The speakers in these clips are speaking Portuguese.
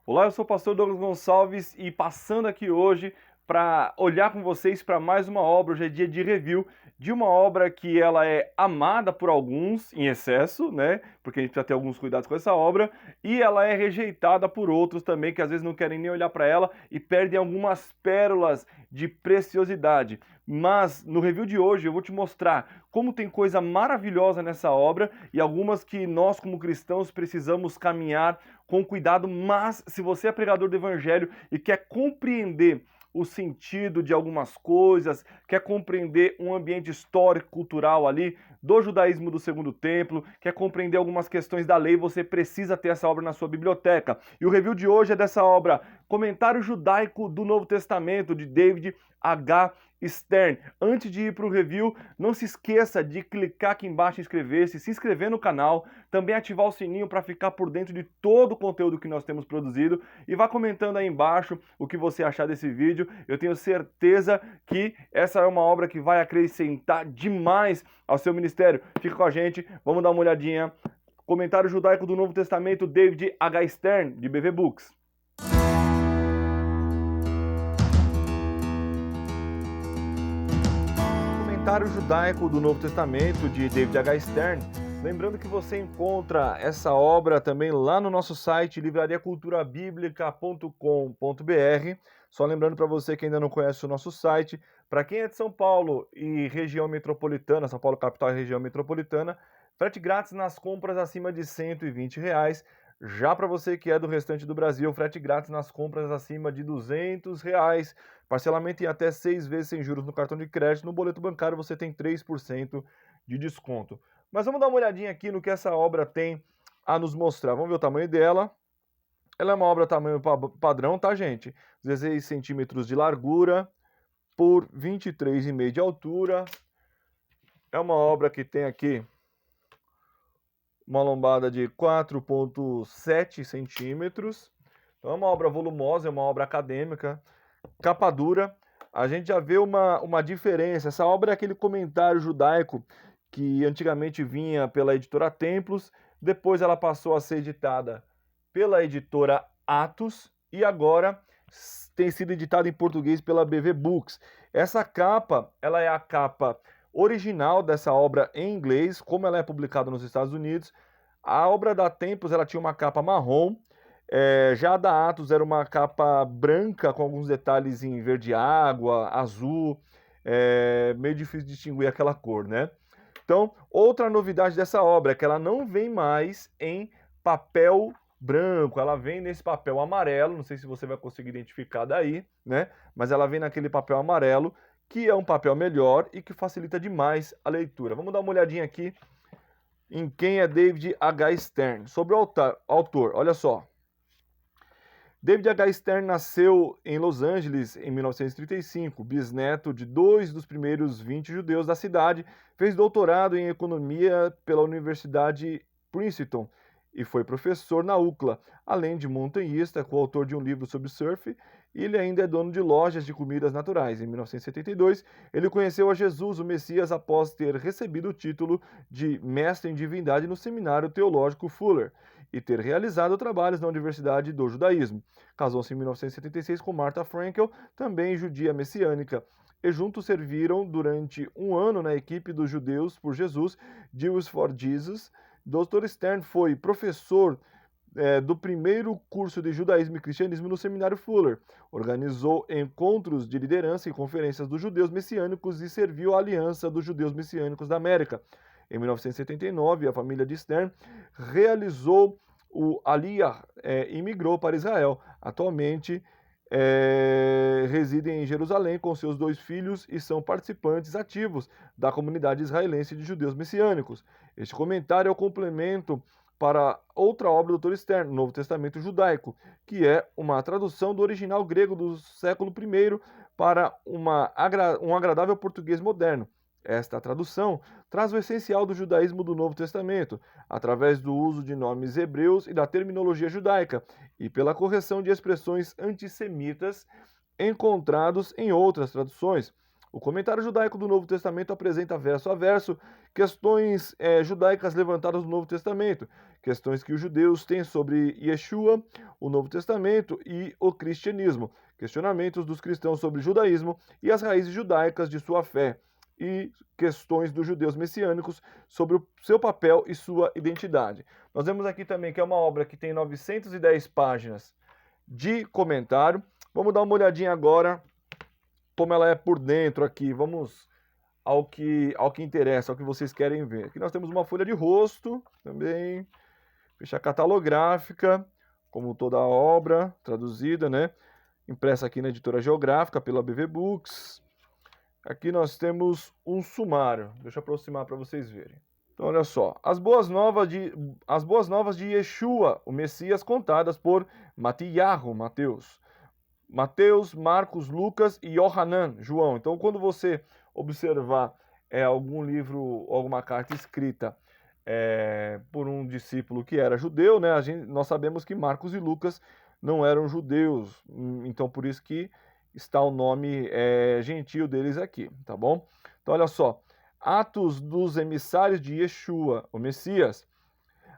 Olá, eu sou o pastor Douglas Gonçalves e passando aqui hoje para olhar com vocês para mais uma obra. Hoje é dia de review de uma obra que ela é amada por alguns em excesso, né? Porque a gente precisa ter alguns cuidados com essa obra, e ela é rejeitada por outros também que às vezes não querem nem olhar para ela e perdem algumas pérolas de preciosidade. Mas no review de hoje eu vou te mostrar como tem coisa maravilhosa nessa obra e algumas que nós como cristãos precisamos caminhar com cuidado, mas se você é pregador do evangelho e quer compreender o sentido de algumas coisas, quer compreender um ambiente histórico, cultural ali, do judaísmo do Segundo Templo, quer compreender algumas questões da lei, você precisa ter essa obra na sua biblioteca. E o review de hoje é dessa obra, Comentário Judaico do Novo Testamento, de David H. Stern. Antes de ir para o review, não se esqueça de clicar aqui embaixo em inscrever-se, se inscrever no canal, também ativar o sininho para ficar por dentro de todo o conteúdo que nós temos produzido e vá comentando aí embaixo o que você achar desse vídeo. Eu tenho certeza que essa é uma obra que vai acrescentar demais ao seu ministério. Fica com a gente, vamos dar uma olhadinha. Comentário Judaico do Novo Testamento, David H. Stern, de BV Books. Comentário Judaico do Novo Testamento, de David H. Stern. Lembrando que você encontra essa obra também lá no nosso site, livrariaculturabiblica.com.br. Só lembrando para você que ainda não conhece o nosso site, para quem é de São Paulo e região metropolitana, São Paulo capital e região metropolitana, frete grátis nas compras acima de R$ 120. Já para você que é do restante do Brasil, frete grátis nas compras acima de R$ 200. Parcelamento em até 6 vezes sem juros no cartão de crédito. No boleto bancário você tem 3% de desconto. Mas vamos dar uma olhadinha aqui no que essa obra tem a nos mostrar. Vamos ver o tamanho dela. Ela é uma obra tamanho padrão, tá, gente? 16 centímetros de largura por 23,5 de altura. É uma obra que tem aqui uma lombada de 4,7 centímetros. Então é uma obra volumosa, é uma obra acadêmica, capa dura. A gente já vê uma diferença. Essa obra é aquele comentário judaico que antigamente vinha pela editora Templos, depois ela passou a ser editada pela editora Atos e agora tem sido editada em português pela BV Books. Essa capa, ela é a capa original dessa obra em inglês, como ela é publicada nos Estados Unidos. A obra da Templos, ela tinha uma capa marrom, já a da Atos era uma capa branca com alguns detalhes em verde água, azul, meio difícil de distinguir aquela cor, né? Então, outra novidade dessa obra é que ela não vem mais em papel branco, ela vem nesse papel amarelo, não sei se você vai conseguir identificar daí, né? Mas ela vem naquele papel amarelo, que é um papel melhor e que facilita demais a leitura. Vamos dar uma olhadinha aqui em quem é David H. Stern. Sobre o autor, olha só. David H. Stern nasceu em Los Angeles em 1935, bisneto de 2 dos primeiros 20 judeus da cidade, fez doutorado em economia pela Universidade Princeton e foi professor na UCLA, além de montanhista, coautor de um livro sobre surf. Ele ainda é dono de lojas de comidas naturais. Em 1972, ele conheceu a Jesus, o Messias, após ter recebido o título de mestre em divindade no Seminário Teológico Fuller e ter realizado trabalhos na Universidade do Judaísmo. Casou-se em 1976 com Martha Frankel, também judia messiânica, e juntos serviram durante um ano na equipe dos Judeus por Jesus, Jews for Jesus. Dr. Stern foi professor do primeiro curso de Judaísmo e Cristianismo no Seminário Fuller. Organizou encontros de liderança e conferências dos judeus messiânicos e serviu à Aliança dos Judeus Messiânicos da América. Em 1979, a família de Stern realizou o Aliyah e migrou para Israel. Atualmente, residem em Jerusalém com seus 2 filhos e são participantes ativos da comunidade israelense de judeus messiânicos. Este comentário é o complemento para outra obra do Dr. Stern, Novo Testamento Judaico, que é uma tradução do original grego do século I para um agradável português moderno. Esta tradução traz o essencial do judaísmo do Novo Testamento, através do uso de nomes hebreus e da terminologia judaica, e pela correção de expressões antissemitas encontrados em outras traduções. O comentário judaico do Novo Testamento apresenta verso a verso questões judaicas levantadas no Novo Testamento, questões que os judeus têm sobre Yeshua, o Novo Testamento e o cristianismo, questionamentos dos cristãos sobre o judaísmo e as raízes judaicas de sua fé, e questões dos judeus messiânicos sobre o seu papel e sua identidade. Nós vemos aqui também que é uma obra que tem 910 páginas de comentário. Vamos dar uma olhadinha agora como ela é por dentro aqui. Vamos ao que interessa, ao que vocês querem ver. Aqui nós temos uma folha de rosto também, ficha catalográfica, como toda a obra traduzida, né? Impressa aqui na Editora Geográfica pela BV Books. Aqui nós temos um sumário. Deixa eu aproximar para vocês verem. Então, olha só. As boas novas de Yeshua, o Messias, contadas por Mateus, Marcos, Lucas e Yohanan, João. Então, quando você observar algum livro, alguma carta escrita por um discípulo que era judeu, né, nós sabemos que Marcos e Lucas não eram judeus, então por isso que está o nome gentil deles aqui, tá bom? Então, olha só. Atos dos emissários de Yeshua, o Messias.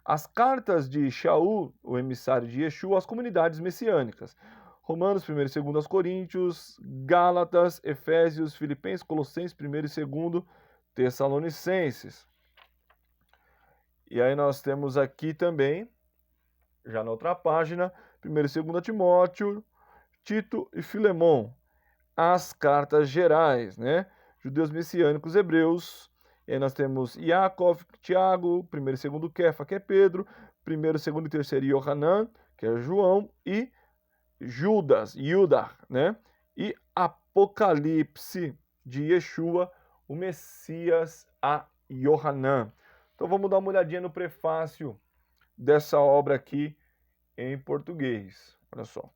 As cartas de Shaul, o emissário de Yeshua, às comunidades messiânicas. Romanos, 1 e 2 Coríntios, Gálatas, Efésios, Filipenses, Colossenses, 1 e 2 Tessalonicenses. E aí nós temos aqui também, já na outra página, 1 e 2 Timóteo, Tito e Filemon. As cartas gerais, né? Judeus messiânicos hebreus. E aí nós temos Yaakov, Tiago, 1 e 2 Kefa, que é Pedro, 1, 2 e 3 Yohanan, que é João, e Judas, né? E Apocalipse de Yeshua, o Messias, a Yohanan. Então vamos dar uma olhadinha no prefácio dessa obra aqui em português. Olha só.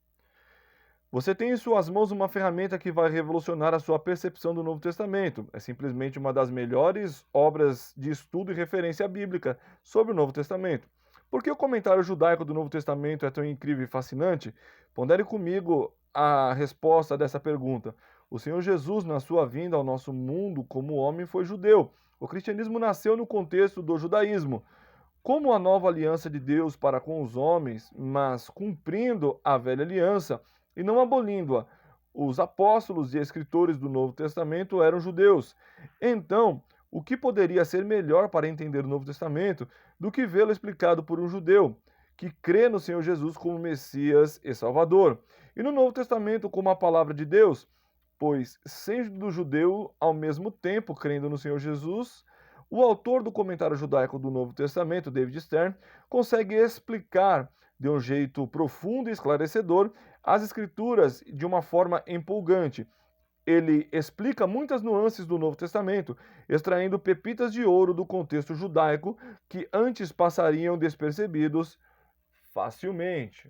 Você tem em suas mãos uma ferramenta que vai revolucionar a sua percepção do Novo Testamento. É simplesmente uma das melhores obras de estudo e referência bíblica sobre o Novo Testamento. Por que o comentário judaico do Novo Testamento é tão incrível e fascinante? Pondere comigo a resposta dessa pergunta. O Senhor Jesus, na sua vinda ao nosso mundo como homem, foi judeu. O cristianismo nasceu no contexto do judaísmo. Como a nova aliança de Deus para com os homens, mas cumprindo a velha aliança e não abolindo-a. Os apóstolos e escritores do Novo Testamento eram judeus. Então, o que poderia ser melhor para entender o Novo Testamento do que vê-lo explicado por um judeu que crê no Senhor Jesus como Messias e Salvador, e no Novo Testamento como a palavra de Deus, pois, sendo judeu ao mesmo tempo crendo no Senhor Jesus, o autor do comentário judaico do Novo Testamento, David Stern, consegue explicar de um jeito profundo e esclarecedor as Escrituras de uma forma empolgante. Ele explica muitas nuances do Novo Testamento, extraindo pepitas de ouro do contexto judaico que antes passariam despercebidos facilmente.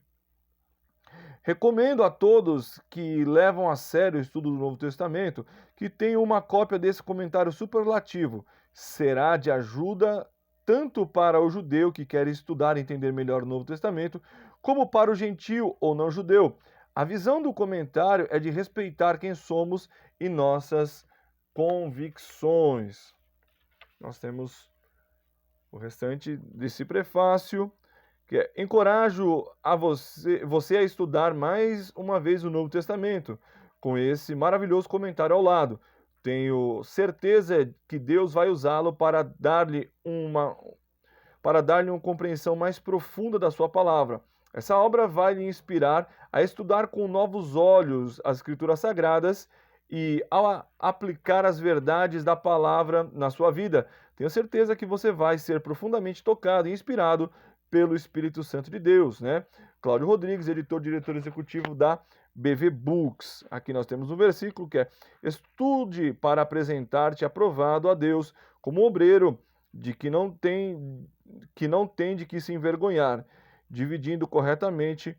Recomendo a todos que levam a sério o estudo do Novo Testamento que tenham uma cópia desse comentário superlativo. Será de ajuda tanto para o judeu que quer estudar e entender melhor o Novo Testamento, como para o gentio ou não judeu. A visão do comentário é de respeitar quem somos e nossas convicções. Nós temos o restante desse prefácio, que é: encorajo a você a estudar mais uma vez o Novo Testamento, com esse maravilhoso comentário ao lado. Tenho certeza que Deus vai usá-lo para dar-lhe uma compreensão mais profunda da sua palavra. Essa obra vai lhe inspirar a estudar com novos olhos as Escrituras Sagradas e a aplicar as verdades da palavra na sua vida. Tenho certeza que você vai ser profundamente tocado e inspirado pelo Espírito Santo de Deus, né? Cláudio Rodrigues, diretor executivo da BV Books. Aqui nós temos um versículo que é: estude para apresentar-te aprovado a Deus como obreiro de que não tem de que se envergonhar, dividindo corretamente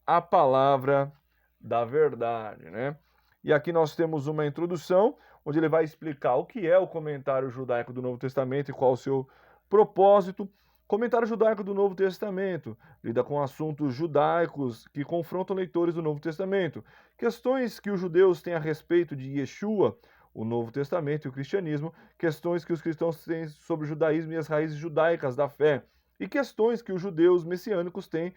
a palavra da verdade, né? E aqui nós temos uma introdução, onde ele vai explicar o que é o comentário judaico do Novo Testamento e qual o seu propósito. Comentário judaico do Novo Testamento lida com assuntos judaicos que confrontam leitores do Novo Testamento, questões que os judeus têm a respeito de Yeshua, o Novo Testamento e o cristianismo, questões que os cristãos têm sobre o judaísmo e as raízes judaicas da fé, e questões que os judeus messiânicos têm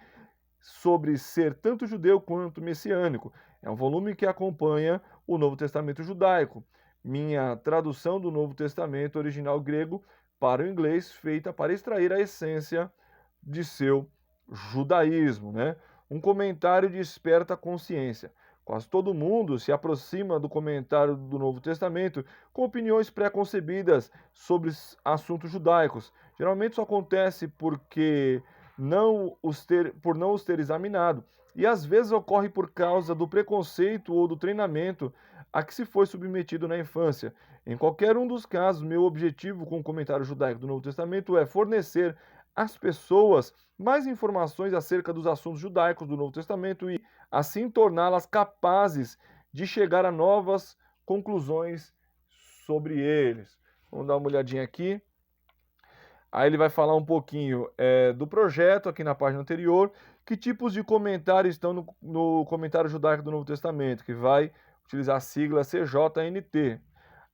sobre ser tanto judeu quanto messiânico. É um volume que acompanha o Novo Testamento judaico. Minha tradução do Novo Testamento original grego para o inglês, feita para extrair a essência de seu judaísmo, né? Um comentário desperta a consciência. Quase todo mundo se aproxima do comentário do Novo Testamento com opiniões pré-concebidas sobre assuntos judaicos. Geralmente isso acontece porque por não os ter examinado, e às vezes ocorre por causa do preconceito ou do treinamento a que se foi submetido na infância. Em qualquer um dos casos, meu objetivo com o comentário judaico do Novo Testamento é fornecer às pessoas mais informações acerca dos assuntos judaicos do Novo Testamento e, assim, torná-las capazes de chegar a novas conclusões sobre eles. Vamos dar uma olhadinha aqui. Aí ele vai falar um pouquinho do projeto aqui na página anterior, que tipos de comentários estão no comentário judaico do Novo Testamento, que vai utilizar a sigla CJNT.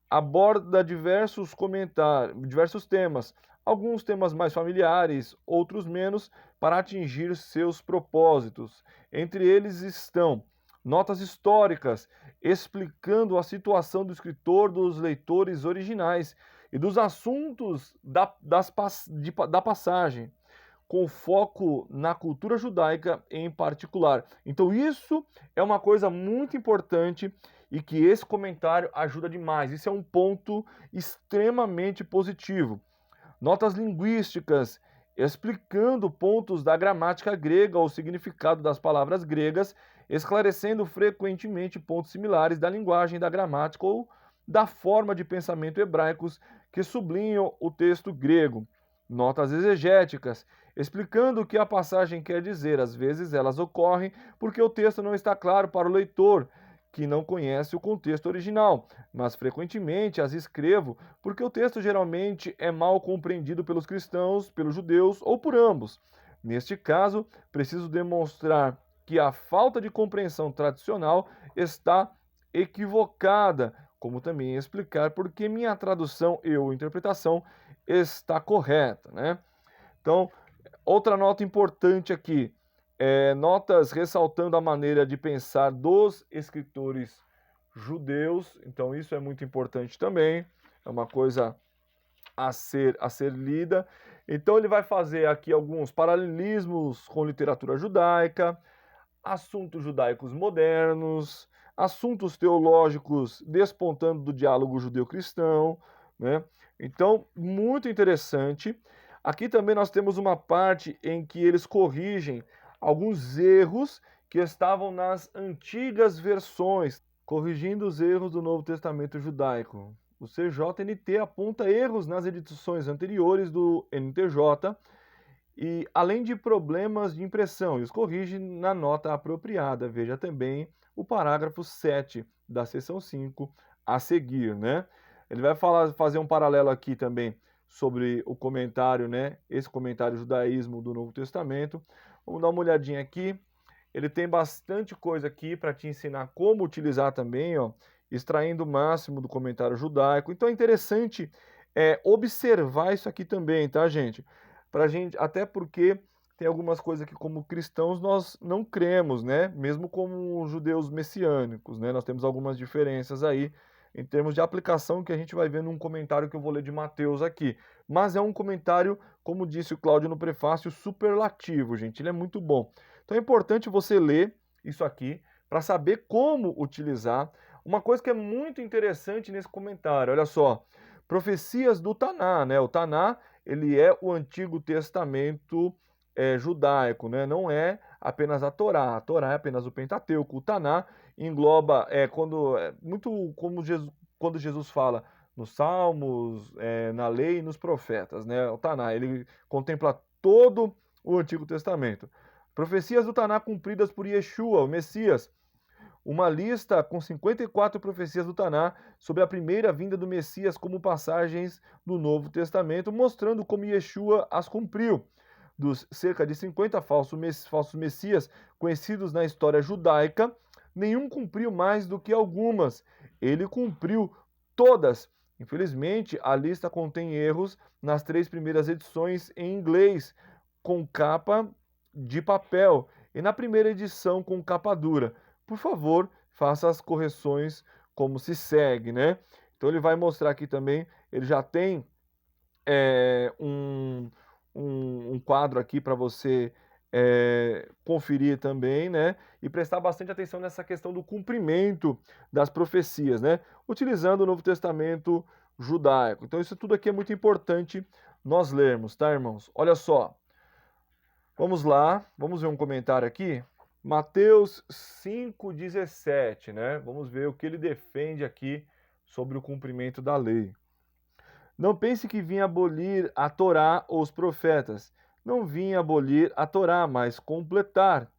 Aborda diversos comentários, diversos temas, alguns temas mais familiares, outros menos, para atingir seus propósitos. Entre eles estão notas históricas, explicando a situação do escritor dos leitores originais e dos assuntos da passagem, com foco na cultura judaica em particular. Então, isso é uma coisa muito importante e que esse comentário ajuda demais. Isso é um ponto extremamente positivo. Notas linguísticas, explicando pontos da gramática grega ou significado das palavras gregas, esclarecendo frequentemente pontos similares da linguagem da gramática ou da forma de pensamento hebraicos que sublinham o texto grego. Notas exegéticas, explicando o que a passagem quer dizer. Às vezes elas ocorrem porque o texto não está claro para o leitor, que não conhece o contexto original, mas frequentemente as escrevo porque o texto geralmente é mal compreendido pelos cristãos, pelos judeus ou por ambos. Neste caso, preciso demonstrar que a falta de compreensão tradicional está equivocada, como também explicar por que minha tradução ou interpretação está correta, né? Então, outra nota importante aqui, notas ressaltando a maneira de pensar dos escritores judeus. Então, isso é muito importante também, é uma coisa a ser lida. Então, ele vai fazer aqui alguns paralelismos com literatura judaica, assuntos judaicos modernos, assuntos teológicos despontando do diálogo judeu-cristão, né? Então, muito interessante. Aqui também nós temos uma parte em que eles corrigem alguns erros que estavam nas antigas versões, corrigindo os erros do Novo Testamento judaico. O CJNT aponta erros nas edições anteriores do NTJ, e além de problemas de impressão, e os corrige na nota apropriada. Veja também o parágrafo 7 da seção 5 a seguir, né? Ele vai fazer um paralelo aqui também sobre o comentário, né? Esse comentário judaísmo do Novo Testamento. Vamos dar uma olhadinha aqui. Ele tem bastante coisa aqui para te ensinar como utilizar também, ó, extraindo o máximo do comentário judaico. Então é interessante observar isso aqui também, tá, gente? Pra gente, até porque tem algumas coisas que, como cristãos, nós não cremos, né? Mesmo como judeus messiânicos, né? Nós temos algumas diferenças aí em termos de aplicação que a gente vai ver num comentário que eu vou ler de Mateus aqui. Mas é um comentário, como disse o Cláudio no prefácio, superlativo, gente. Ele é muito bom. Então é importante você ler isso aqui para saber como utilizar. Uma coisa que é muito interessante nesse comentário, olha só, profecias do Taná, né? O Taná, ele é o Antigo Testamento judaico, né? Não é apenas a Torá é apenas o Pentateuco. O Taná engloba, muito como quando Jesus fala nos Salmos, na Lei e nos Profetas, né? O Taná, ele contempla todo o Antigo Testamento. Profecias do Taná cumpridas por Yeshua, o Messias. Uma lista com 54 profecias do Taná sobre a primeira vinda do Messias como passagens do Novo Testamento, mostrando como Yeshua as cumpriu. Dos cerca de 50 falsos messias conhecidos na história judaica, nenhum cumpriu mais do que algumas. Ele cumpriu todas. Infelizmente, a lista contém erros nas 3 primeiras edições em inglês, com capa de papel, e na primeira edição com capa dura. Por favor, faça as correções como se segue, né? Então ele vai mostrar aqui também, ele já tem um quadro aqui para você conferir também, né? E prestar bastante atenção nessa questão do cumprimento das profecias, né? Utilizando o Novo Testamento judaico. Então isso tudo aqui é muito importante nós lermos, tá, irmãos? Olha só, vamos lá, vamos ver um comentário aqui. Mateus 5,17, né? Vamos ver o que ele defende aqui sobre o cumprimento da lei. Não pense que vim abolir a Torá ou os profetas. Não vim abolir a Torá, mas completar,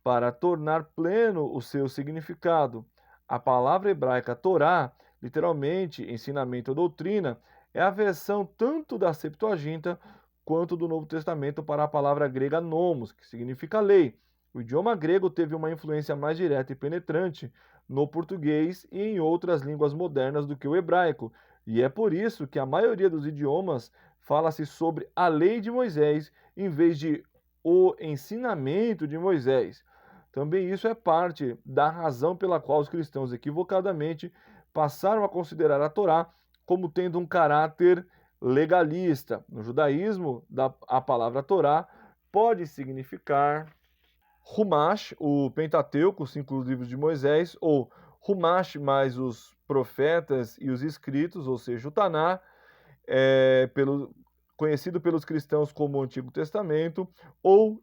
para tornar pleno o seu significado. A palavra hebraica Torá, literalmente ensinamento ou doutrina, é a versão tanto da Septuaginta quanto do Novo Testamento para a palavra grega nomos, que significa lei. O idioma grego teve uma influência mais direta e penetrante no português e em outras línguas modernas do que o hebraico, e é por isso que a maioria dos idiomas fala-se sobre a lei de Moisés em vez de o ensinamento de Moisés. Também isso é parte da razão pela qual os cristãos equivocadamente passaram a considerar a Torá como tendo um caráter legalista. No judaísmo, a palavra Torá pode significar Humash, o Pentateuco, os 5 livros de Moisés, ou Humash mais os profetas e os escritos, ou seja, o Taná, conhecido pelos cristãos como o Antigo Testamento, ou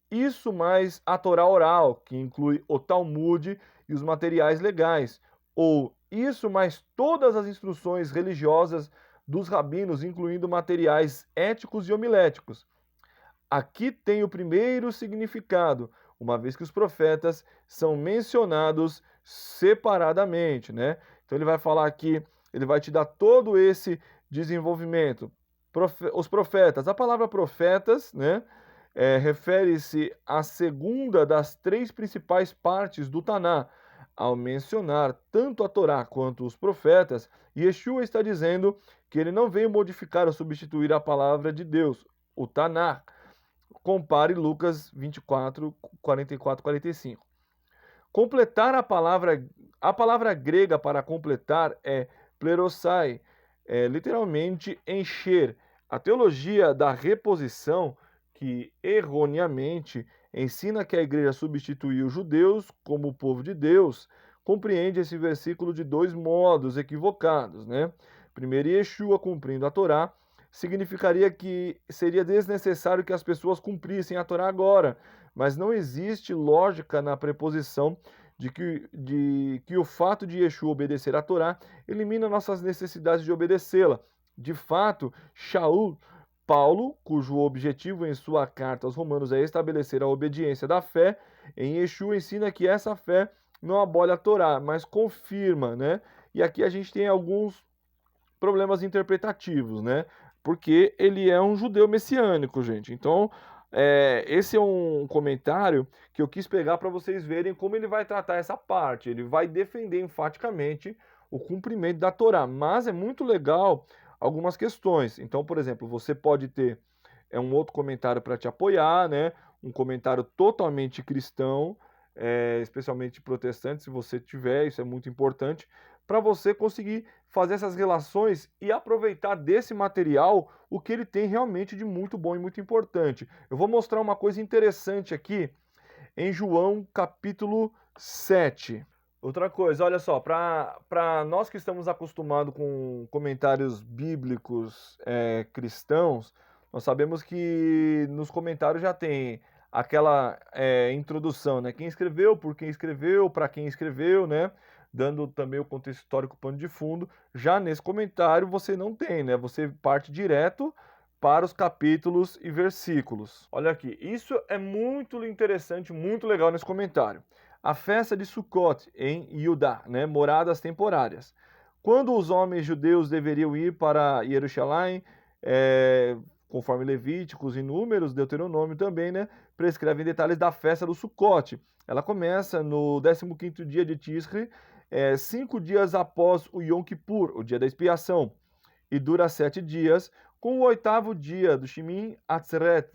isso mais a Torá oral, que inclui o Talmud e os materiais legais, ou isso mais todas as instruções religiosas dos rabinos, incluindo materiais éticos e homiléticos. Aqui tem o primeiro significado, uma vez que os profetas são mencionados separadamente, né? Então ele vai falar aqui, ele vai te dar todo esse desenvolvimento. Os profetas, a palavra profetas, né? Refere-se à segunda das 3 principais partes do Taná. Ao mencionar tanto a Torá quanto os profetas, Yeshua está dizendo que ele não veio modificar ou substituir a palavra de Deus, o Taná. Compare Lucas 24, 44, 45. Completar a palavra grega para completar é plerosai, literalmente encher. A teologia da reposição, que erroneamente ensina que a igreja substituiu os judeus como o povo de Deus, compreende esse versículo de 2 modos equivocados, né? Primeiro, Yeshua cumprindo a Torá, significaria que seria desnecessário que as pessoas cumprissem a Torá agora, mas não existe lógica na preposição de que o fato de Yeshua obedecer a Torá elimina nossas necessidades de obedecê-la. De fato, Paulo, cujo objetivo em sua carta aos Romanos é estabelecer a obediência da fé, em Yeshua ensina que essa fé não abole a Torá, mas confirma, né? E aqui a gente tem alguns problemas interpretativos, né? Porque ele é um judeu messiânico, gente. Então, esse é um comentário que eu quis pegar para vocês verem como ele vai tratar essa parte. Ele vai defender enfaticamente o cumprimento da Torá, mas é muito legal algumas questões. Então, por exemplo, você pode ter um outro comentário para te apoiar, né? Um comentário totalmente cristão, especialmente protestante, se você tiver, isso é muito importante, para você conseguir fazer essas relações e aproveitar desse material o que ele tem realmente de muito bom e muito importante. Eu vou mostrar uma coisa interessante aqui em João capítulo 7. Outra coisa, olha só, para nós que estamos acostumados com comentários bíblicos cristãos, nós sabemos que nos comentários já tem aquela introdução, né? Quem escreveu, por quem escreveu, para quem escreveu, né? Dando também o contexto histórico, pano de fundo. Já nesse comentário você não tem, né? Você parte direto para os capítulos e versículos. Olha aqui, isso é muito interessante, muito legal nesse comentário. A festa de Sukkot em Judá, né? Moradas temporárias. Quando os homens judeus deveriam ir para Jerusalém, conforme Levíticos e Números, Deuteronômio também, né? Prescrevem detalhes da festa do Sukkot. Ela começa no 15º dia de Tisri, 5 dias após o Yom Kippur, o dia da expiação, e dura 7 dias, com o 8º dia do Shemin Atzeret,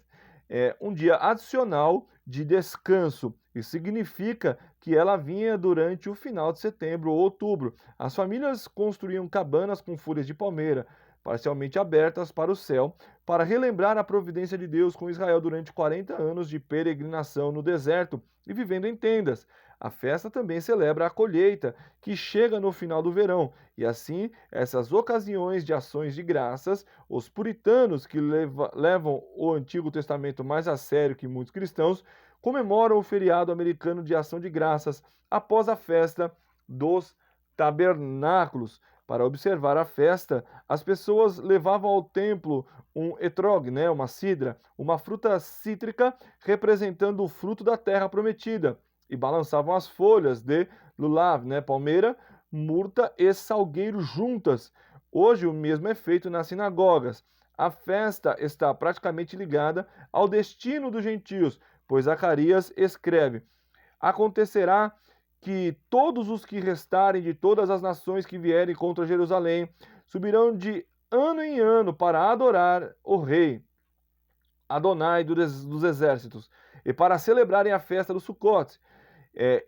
um dia adicional de descanso. Isso significa que ela vinha durante o final de setembro ou outubro. As famílias construíam cabanas com folhas de palmeira, parcialmente abertas para o céu, para relembrar a providência de Deus com Israel durante 40 anos de peregrinação no deserto e vivendo em tendas. A festa também celebra a colheita, que chega no final do verão, e assim, essas ocasiões de ações de graças, os puritanos que levam o Antigo Testamento mais a sério que muitos cristãos, comemoram o feriado americano de ação de graças após a festa dos tabernáculos. Para observar a festa, as pessoas levavam ao templo um etrog, uma cidra, uma fruta cítrica representando o fruto da terra prometida, e balançavam as folhas de lulav, palmeira, murta e salgueiro juntas. Hoje o mesmo é feito nas sinagogas. A festa está praticamente ligada ao destino dos gentios, pois Zacarias escreve: acontecerá que todos os que restarem de todas as nações que vierem contra Jerusalém subirão de ano em ano para adorar o rei Adonai dos exércitos e para celebrarem a festa do Sucote.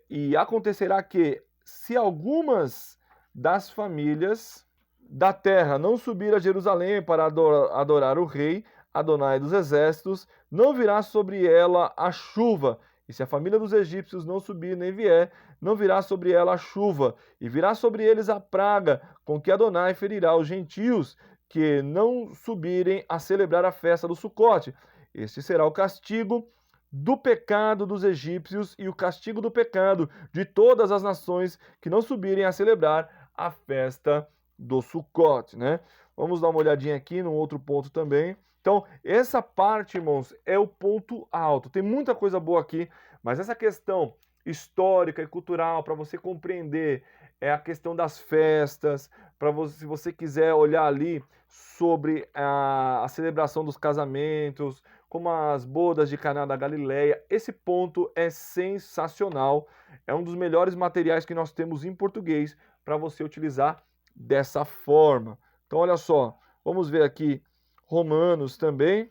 E acontecerá que, se algumas das famílias da terra não subir a Jerusalém para adorar o rei Adonai dos exércitos, não virá sobre ela a chuva. E se a família dos egípcios não subir nem vier, não virá sobre ela a chuva. E virá sobre eles a praga, com que Adonai ferirá os gentios que não subirem a celebrar a festa do Sucote. Este será o castigo do pecado dos egípcios e o castigo do pecado de todas as nações que não subirem a celebrar a festa do Sucote, Vamos dar uma olhadinha aqui num outro ponto também. Então, essa parte, irmãos, é o ponto alto. Tem muita coisa boa aqui, mas essa questão histórica e cultural, para você compreender, é a questão das festas, para você, se você quiser olhar ali sobre a celebração dos casamentos, como as bodas de Caná da Galileia, esse ponto é sensacional. É um dos melhores materiais que nós temos em português para você utilizar dessa forma. Então, olha só, vamos ver aqui Romanos também,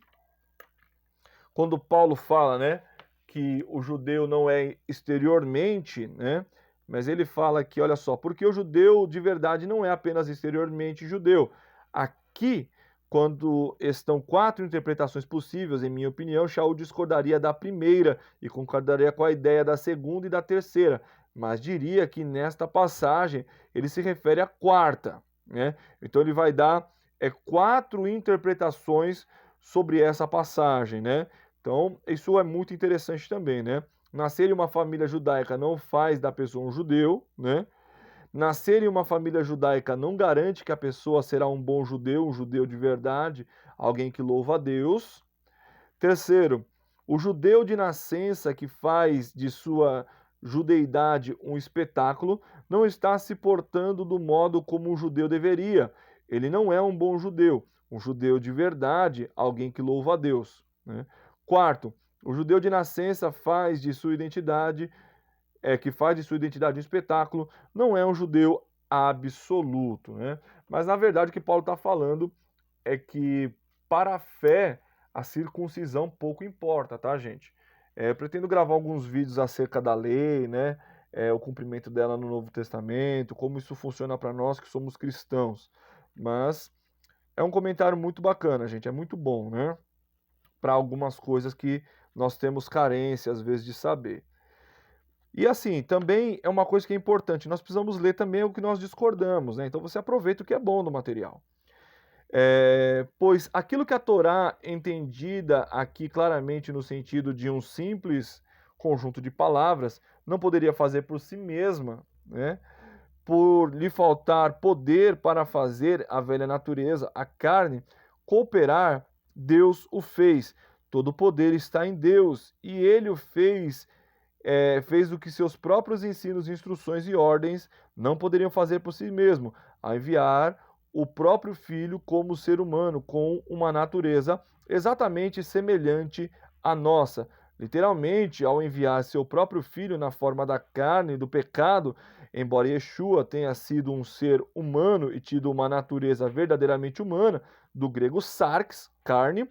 quando Paulo fala, que o judeu não é exteriormente, mas ele fala aqui, olha só, porque o judeu de verdade não é apenas exteriormente judeu. Aqui, quando estão 4 interpretações possíveis, em minha opinião, Shaul discordaria da primeira e concordaria com a ideia da segunda e da terceira, mas diria que nesta passagem ele se refere à quarta, Então ele vai dar 4 interpretações sobre essa passagem, Então, isso é muito interessante também, Nascer em uma família judaica não faz da pessoa um judeu, Nascer em uma família judaica não garante que a pessoa será um bom judeu, um judeu de verdade, alguém que louva a Deus. Terceiro, o judeu de nascença que faz de sua judeidade um espetáculo não está se portando do modo como um judeu deveria. Ele não é um bom judeu. Um judeu de verdade, alguém que louva a Deus. Quarto, o judeu de nascença faz de sua identidade um espetáculo, não é um judeu absoluto, Mas na verdade o que Paulo está falando é que para a fé a circuncisão pouco importa, tá, gente? Eu pretendo gravar alguns vídeos acerca da lei, o cumprimento dela no Novo Testamento, como isso funciona para nós que somos cristãos. Mas é um comentário muito bacana, gente, é muito bom, Para algumas coisas que nós temos carência, às vezes, de saber. E assim, também é uma coisa que é importante, nós precisamos ler também o que nós discordamos, Então você aproveita o que é bom do material. Pois aquilo que a Torá, entendida aqui claramente no sentido de um simples conjunto de palavras, não poderia fazer por si mesma, por lhe faltar poder para fazer a velha natureza, a carne, cooperar, Deus o fez. Todo o poder está em Deus, e ele o fez o que seus próprios ensinos, instruções e ordens não poderiam fazer por si mesmo, a enviar o próprio Filho como ser humano, com uma natureza exatamente semelhante à nossa. Literalmente, ao enviar seu próprio filho na forma da carne do pecado, embora Yeshua tenha sido um ser humano e tido uma natureza verdadeiramente humana, do grego sarx, carne,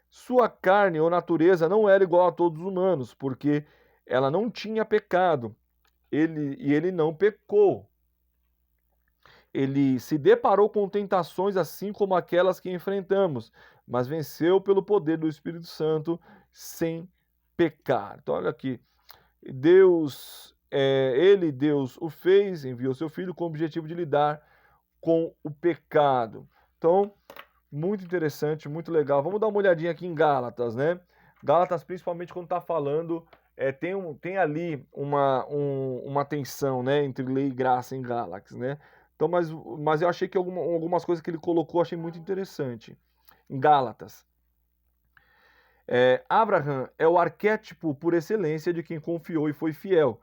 sua carne ou natureza não era igual a todos os humanos, porque ela não tinha pecado. Ele não pecou. Ele se deparou com tentações assim como aquelas que enfrentamos, mas venceu pelo poder do Espírito Santo sem pecar. Então, olha aqui, Deus o fez, enviou seu Filho com o objetivo de lidar com o pecado. Então, muito interessante, muito legal. Vamos dar uma olhadinha aqui em Gálatas, né? Gálatas, principalmente quando está falando, tem ali uma tensão, né, entre lei e graça em Gálatas, né? Então, mas eu achei que algumas coisas que ele colocou, eu achei muito interessante. Em Gálatas. Abraham é o arquétipo por excelência de quem confiou e foi fiel.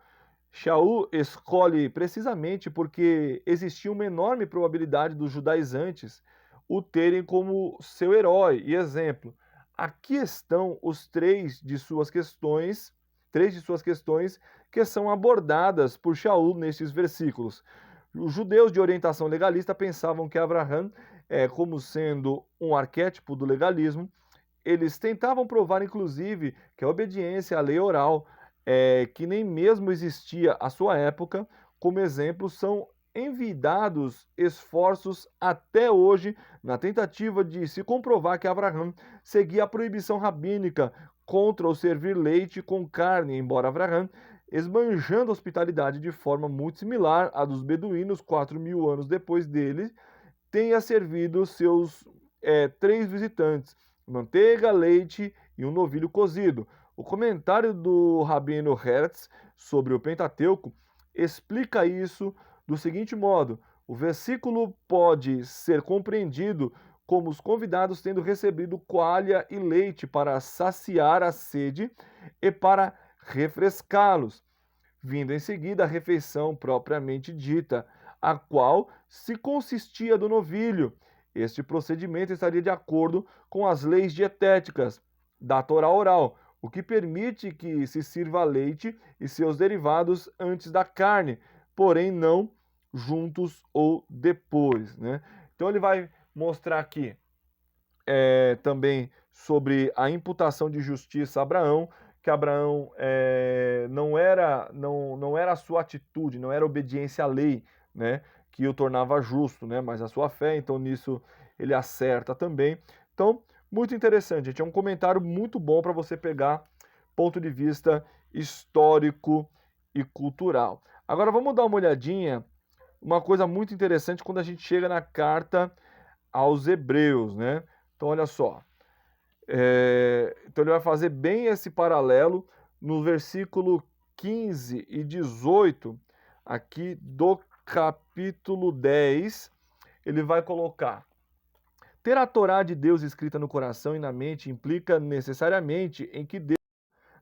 Shaul escolhe precisamente porque existia uma enorme probabilidade dos judaizantes o terem como seu herói e exemplo. Aqui estão os três de suas questões que são abordadas por Shaul nestes versículos. Os judeus de orientação legalista pensavam que Abraham, como sendo um arquétipo do legalismo, eles tentavam provar, inclusive, que a obediência à lei oral, que nem mesmo existia à sua época, como exemplo, são envidados esforços até hoje na tentativa de se comprovar que Abraão seguia a proibição rabínica contra o servir leite com carne, embora Abraão, esbanjando a hospitalidade de forma muito similar à dos beduínos 4.000 anos depois dele, tenha servido seus 3 visitantes manteiga, leite e um novilho cozido. O comentário do Rabino Hertz sobre o Pentateuco explica isso do seguinte modo: o versículo pode ser compreendido como os convidados tendo recebido coalha e leite para saciar a sede e para refrescá-los, vindo em seguida a refeição propriamente dita, a qual se consistia do novilho. Este procedimento estaria de acordo com as leis dietéticas da Torá oral, o que permite que se sirva leite e seus derivados antes da carne, porém não juntos ou depois, né? Então ele vai mostrar aqui também sobre a imputação de justiça a Abraão, que Abraão não era a sua atitude, não era a obediência à lei, né, que o tornava justo, né, mas a sua fé. Então nisso ele acerta também. Então, muito interessante, gente. É um comentário muito bom para você pegar ponto de vista histórico e cultural. Agora vamos dar uma olhadinha, uma coisa muito interessante quando a gente chega na carta aos Hebreus, né? Então, olha só. Então, ele vai fazer bem esse paralelo no versículo 15 e 18, aqui do capítulo 10. Ele vai colocar: ter a Torá de Deus escrita no coração e na mente implica necessariamente em que Deus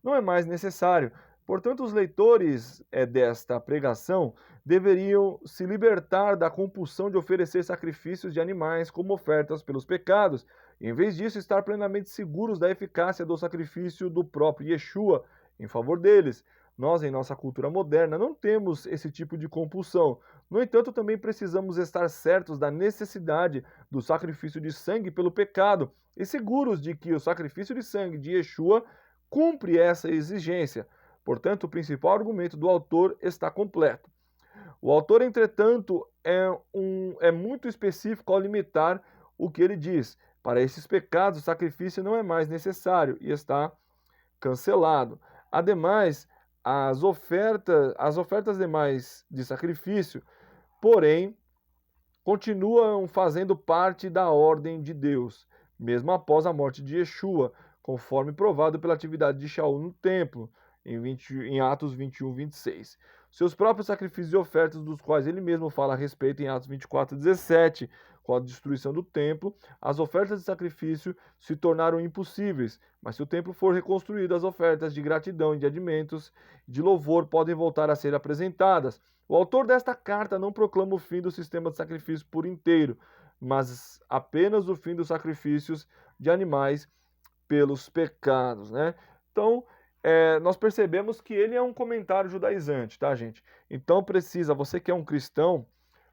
não é mais necessário. Portanto, os leitores desta pregação deveriam se libertar da compulsão de oferecer sacrifícios de animais como ofertas pelos pecados, e, em vez disso, estar plenamente seguros da eficácia do sacrifício do próprio Yeshua em favor deles. Nós, em nossa cultura moderna, não temos esse tipo de compulsão. No entanto, também precisamos estar certos da necessidade do sacrifício de sangue pelo pecado e seguros de que o sacrifício de sangue de Yeshua cumpre essa exigência. Portanto, o principal argumento do autor está completo. O autor, entretanto, é muito específico ao limitar o que ele diz. Para esses pecados, o sacrifício não é mais necessário e está cancelado. Ademais, as ofertas demais de sacrifício, porém, continuam fazendo parte da ordem de Deus, mesmo após a morte de Yeshua, conforme provado pela atividade de Shaul no templo, em Atos 21, 26. Seus próprios sacrifícios e ofertas, dos quais ele mesmo fala a respeito em Atos 24, 17, com a destruição do templo, as ofertas de sacrifício se tornaram impossíveis, mas se o templo for reconstruído, as ofertas de gratidão e de alimentos de louvor podem voltar a ser apresentadas. O autor desta carta não proclama o fim do sistema de sacrifício por inteiro, mas apenas o fim dos sacrifícios de animais pelos pecados, né? Então, nós percebemos que ele é um comentário judaizante, tá, gente? Então você que é um cristão,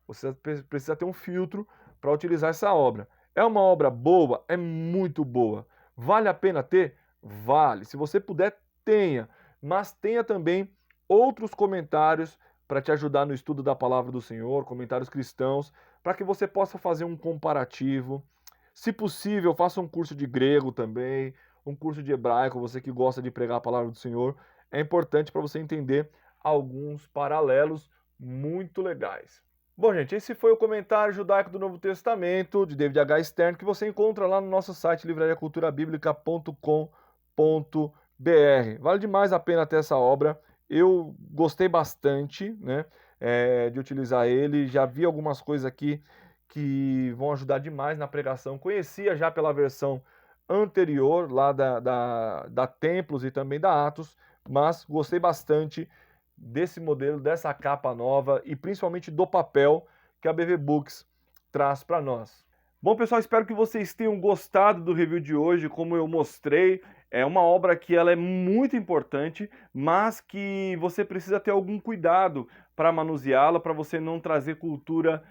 você precisa ter um filtro para utilizar essa obra. É uma obra boa? É muito boa. Vale a pena ter? Vale. Se você puder, tenha. Mas tenha também outros comentários para te ajudar no estudo da palavra do Senhor, comentários cristãos, para que você possa fazer um comparativo. Se possível, faça um curso de grego também, um curso de hebraico, você que gosta de pregar a palavra do Senhor. É importante para você entender alguns paralelos muito legais. Bom, gente, esse foi o comentário judaico do Novo Testamento, de David H. Stern, que você encontra lá no nosso site livrariaculturabiblica.com.br. Vale demais a pena ter essa obra. Eu gostei bastante, né, de utilizar ele. Já vi algumas coisas aqui que vão ajudar demais na pregação. Conhecia já pela versão anterior, lá da Templos e também da Atos, mas gostei bastante desse modelo, dessa capa nova e principalmente do papel que a BV Books traz para nós. Bom, pessoal, espero que vocês tenham gostado do review de hoje. Como eu mostrei, é uma obra que ela é muito importante, mas que você precisa ter algum cuidado para manuseá-la, para você não trazer cultura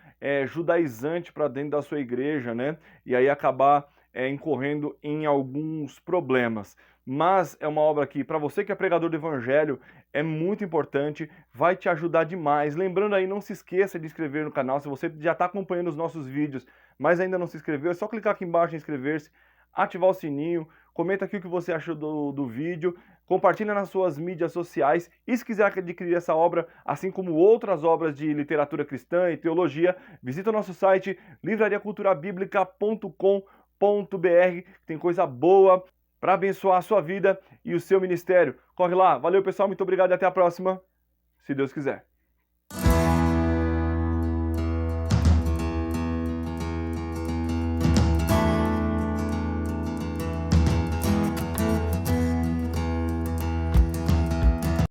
judaizante para dentro da sua igreja, né? E aí acabar incorrendo em alguns problemas. Mas é uma obra que, para você que é pregador do evangelho, é muito importante, vai te ajudar demais. Lembrando aí, não se esqueça de inscrever no canal. Se você já está acompanhando os nossos vídeos, mas ainda não se inscreveu, é só clicar aqui embaixo em inscrever-se, ativar o sininho, comenta aqui o que você achou do vídeo, compartilha nas suas mídias sociais e se quiser adquirir essa obra, assim como outras obras de literatura cristã e teologia, visita o nosso site livrariaculturabiblica.com.br, tem coisa boa para abençoar a sua vida e o seu ministério. Corre lá. Valeu, pessoal. Muito obrigado e até a próxima, se Deus quiser.